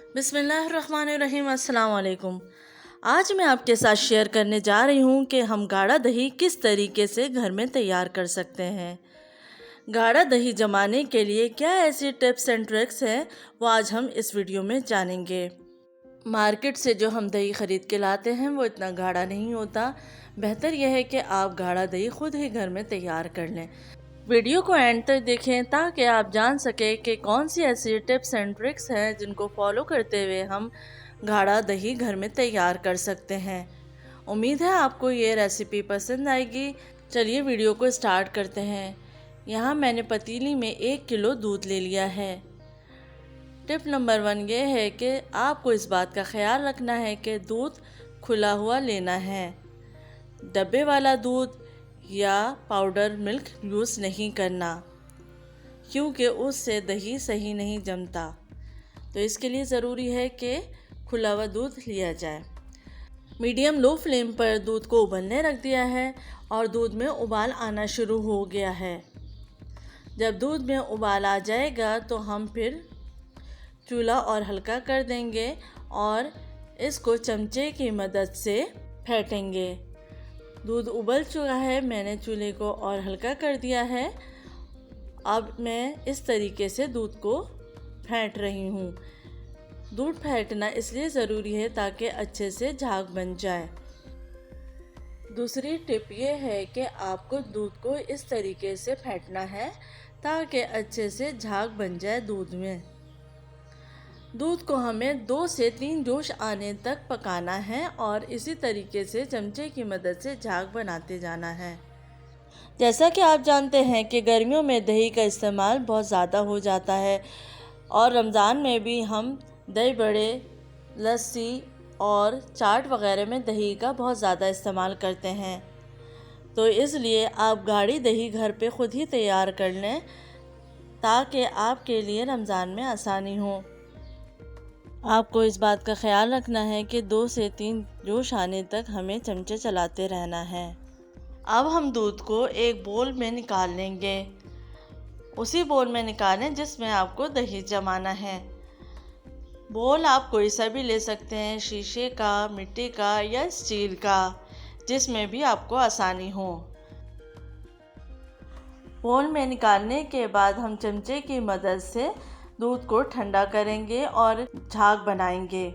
बिस्मिल्लाहिर्रहमानिर्रहीम। अस्सलाम वालेकुम। आज मैं आपके साथ शेयर करने जा रही हूँ कि हम गाढ़ा दही किस तरीके से घर में तैयार कर सकते हैं। गाढ़ा दही जमाने के लिए क्या ऐसी टिप्स एंड ट्रिक्स हैं, वो आज हम इस वीडियो में जानेंगे। मार्केट से जो हम दही ख़रीद के लाते हैं वो इतना गाढ़ा नहीं होता। बेहतर यह है कि आप गाढ़ा दही खुद ही घर में तैयार कर लें। वीडियो को एंड तक देखें ताकि आप जान सकें कि कौन सी ऐसी टिप्स एंड ट्रिक्स हैं जिनको फॉलो करते हुए हम गाढ़ा दही घर में तैयार कर सकते हैं। उम्मीद है आपको ये रेसिपी पसंद आएगी। चलिए वीडियो को स्टार्ट करते हैं। यहाँ मैंने पतीली में 1 किलो दूध ले लिया है। टिप नंबर 1 ये है कि आपको इस बात का ख्याल रखना है कि दूध खुला हुआ लेना है। डब्बे वाला दूध या पाउडर मिल्क यूज़ नहीं करना, क्योंकि उससे दही सही नहीं जमता। तो इसके लिए ज़रूरी है कि खुला हुआ दूध लिया जाए। मीडियम लो फ्लेम पर दूध को उबलने रख दिया है और दूध में उबाल आना शुरू हो गया है। जब दूध में उबाल आ जाएगा तो हम फिर चूल्हा और हल्का कर देंगे और इसको चमचे की मदद से फेंटेंगे। दूध उबल चुका है, मैंने चूल्हे को और हल्का कर दिया है। अब मैं इस तरीके से दूध को फेंट रही हूँ। दूध फेंटना इसलिए ज़रूरी है ताकि अच्छे से झाग बन जाए। दूसरी टिप ये है कि आपको दूध को इस तरीके से फेंटना है ताकि अच्छे से झाग बन जाए दूध में। दूध को हमें 2 से 3 जोश आने तक पकाना है और इसी तरीके से चमचे की मदद से झाग बनाते जाना है। जैसा कि आप जानते हैं कि गर्मियों में दही का इस्तेमाल बहुत ज़्यादा हो जाता है और रमज़ान में भी हम दही बड़े, लस्सी और चाट वगैरह में दही का बहुत ज़्यादा इस्तेमाल करते हैं। तो इसलिए आप गाढ़ी दही घर पे ख़ुद ही तैयार कर लें ताकि आपके लिए रमज़ान में आसानी हो। आपको इस बात का ख्याल रखना है कि 2 से 3 जोश आने तक हमें चमचे चलाते रहना है। अब हम दूध को एक बोल में निकाल लेंगे। उसी बोल में निकालें जिसमें आपको दही जमाना है। बोल आप कोई सा भी ले सकते हैं, शीशे का, मिट्टी का या स्टील का, जिसमें भी आपको आसानी हो। बोल में निकालने के बाद हम चमचे की मदद से दूध को ठंडा करेंगे और झाग बनाएंगे।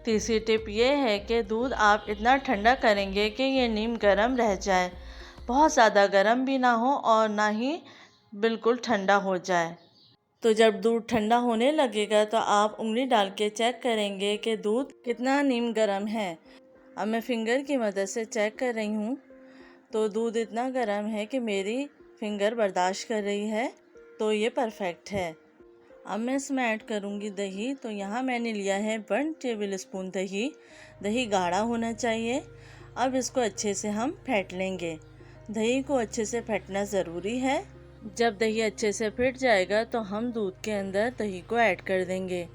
तीसरी टिप ये है कि दूध आप इतना ठंडा करेंगे कि ये नीम गर्म रह जाए, बहुत ज़्यादा गर्म भी ना हो और ना ही बिल्कुल ठंडा हो जाए। तो जब दूध ठंडा होने लगेगा तो आप उंगली डाल के चेक करेंगे कि दूध कितना नीम गर्म है। अब मैं फिंगर की मदद से चेक कर रही हूँ तो दूध इतना गर्म है कि मेरी फिंगर बर्दाश्त कर रही है, तो ये परफेक्ट है। अब मैं इसमें ऐड करूँगी दही। तो यहाँ मैंने लिया है 1 टेबल स्पून दही। दही गाढ़ा होना चाहिए। अब इसको अच्छे से हम फेंट लेंगे। दही को अच्छे से फेंटना ज़रूरी है। जब दही अच्छे से फेंट जाएगा तो हम दूध के अंदर दही को ऐड कर देंगे।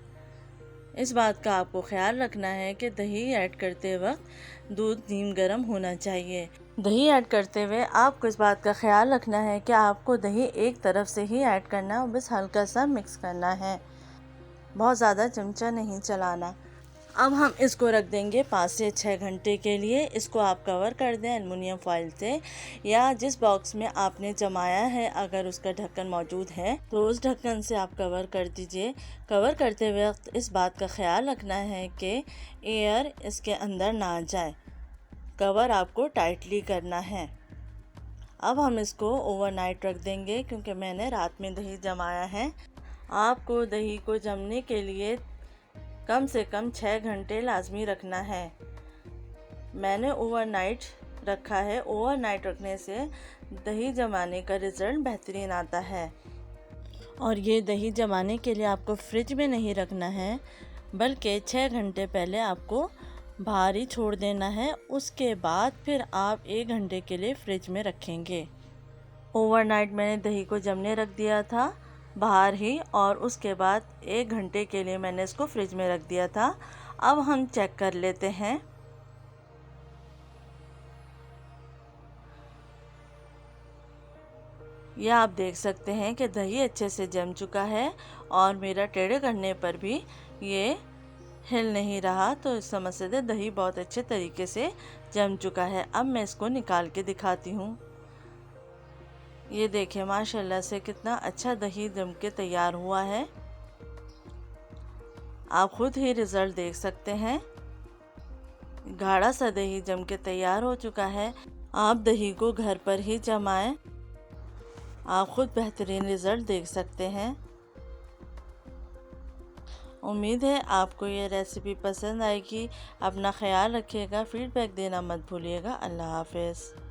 इस बात का आपको ख्याल रखना है कि दही ऐड करते वक्त दूध नीम गर्म होना चाहिए। दही ऐड करते हुए आपको इस बात का ख्याल रखना है कि आपको दही एक तरफ से ही ऐड करना है और बस हल्का सा मिक्स करना है, बहुत ज़्यादा चमचा नहीं चलाना। अब हम इसको रख देंगे 5 से 6 घंटे के लिए। इसको आप कवर कर दें एलुमिनियम फॉइल से या जिस बॉक्स में आपने जमाया है, अगर उसका ढक्कन मौजूद है तो उस ढक्कन से आप कवर कर दीजिए। कवर करते वक्त इस बात का ख्याल रखना है कि एयर इसके अंदर ना आ जाए। कवर आपको टाइटली करना है। अब हम इसको ओवरनाइट रख देंगे क्योंकि मैंने रात में दही जमाया है। आपको दही को जमने के लिए कम से कम 6 घंटे लाजमी रखना है। मैंने ओवरनाइट रखा है। ओवरनाइट रखने से दही जमाने का रिज़ल्ट बेहतरीन आता है। और ये दही जमाने के लिए आपको फ्रिज में नहीं रखना है, बल्कि 6 घंटे पहले आपको बाहर ही छोड़ देना है। उसके बाद फिर आप 1 घंटे के लिए फ्रिज में रखेंगे। ओवरनाइट मैंने दही को जमने रख दिया था बाहर ही, और उसके बाद 1 घंटे के लिए मैंने इसको फ्रिज में रख दिया था। अब हम चेक कर लेते हैं। यह आप देख सकते हैं कि दही अच्छे से जम चुका है और मेरा टेढ़े करने पर भी ये हिल नहीं रहा, तो इस समझ से दही बहुत अच्छे तरीके से जम चुका है। अब मैं इसको निकाल के दिखाती हूँ। ये देखिए माशाल्लाह से कितना अच्छा दही जम के तैयार हुआ है। आप खुद ही रिज़ल्ट देख सकते हैं। गाढ़ा सा दही जम के तैयार हो चुका है। आप दही को घर पर ही जमाएं, आप खुद बेहतरीन रिज़ल्ट देख सकते हैं। उम्मीद है आपको ये रेसिपी पसंद आएगी। अपना ख्याल रखिएगा, फीडबैक देना मत भूलिएगा। अल्लाह हाफ़िज़।